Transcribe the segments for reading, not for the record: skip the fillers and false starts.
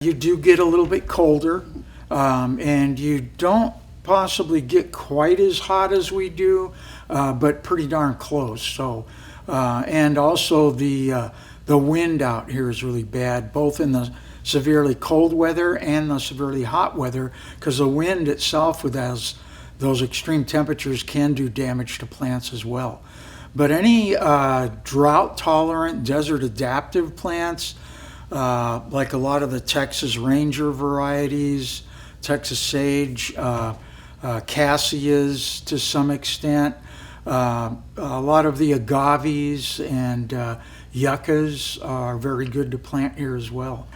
You do get a little bit colder, and you don't possibly get quite as hot as we do, but pretty darn close. So, and also the wind out here is really bad, both in the severely cold weather and the severely hot weather, because the wind itself with those extreme temperatures can do damage to plants as well. But any drought tolerant, desert adaptive plants, like a lot of the Texas Ranger varieties, Texas sage, cassias to some extent, a lot of the agaves and yuccas are very good to plant here as well.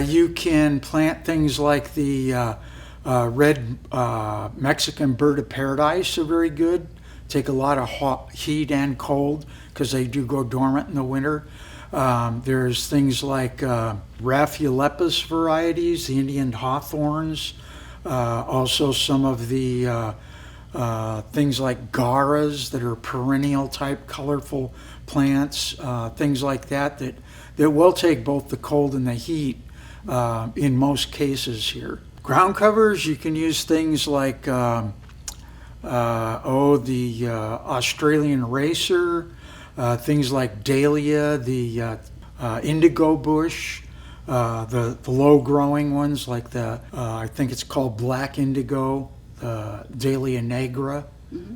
You can plant things like the red Mexican bird of paradise are very good. Take a lot of heat and cold because they do go dormant in the winter. There's things like Raphiolepis varieties, the Indian hawthorns, also some of the things like garas that are perennial type colorful plants, things like that will take both the cold and the heat in most cases here. Ground covers, you can use things like the Australian racer, things like dahlia, the indigo bush, the low-growing ones like I think it's called black indigo, the dahlia negra.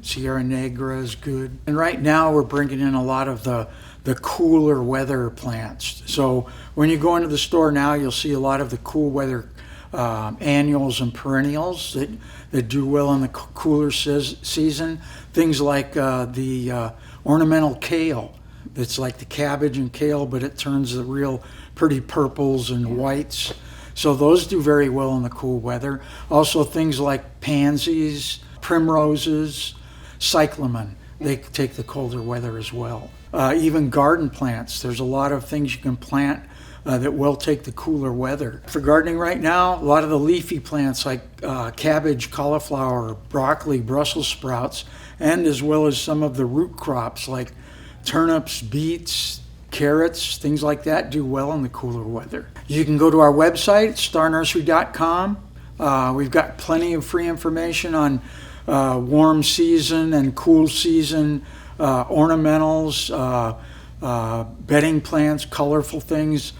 Sierra Negra is good. And right now we're bringing in a lot of the cooler weather plants. So when you go into the store now, you'll see a lot of the cool weather annuals and perennials that do well in the cooler season. Things like the ornamental kale. It's like the cabbage and kale, but it turns the real pretty purples and whites. So those do very well in the cool weather. Also things like pansies, primroses, cyclamen. They take the colder weather as well. Even garden plants. There's a lot of things you can plant that will take the cooler weather. For gardening right now, a lot of the leafy plants like cabbage, cauliflower, broccoli, Brussels sprouts, and as well as some of the root crops like turnips, beets, carrots, things like that do well in the cooler weather. You can go to our website, starnursery.com. We've got plenty of free information on warm season and cool season ornamentals, bedding plants, colorful things.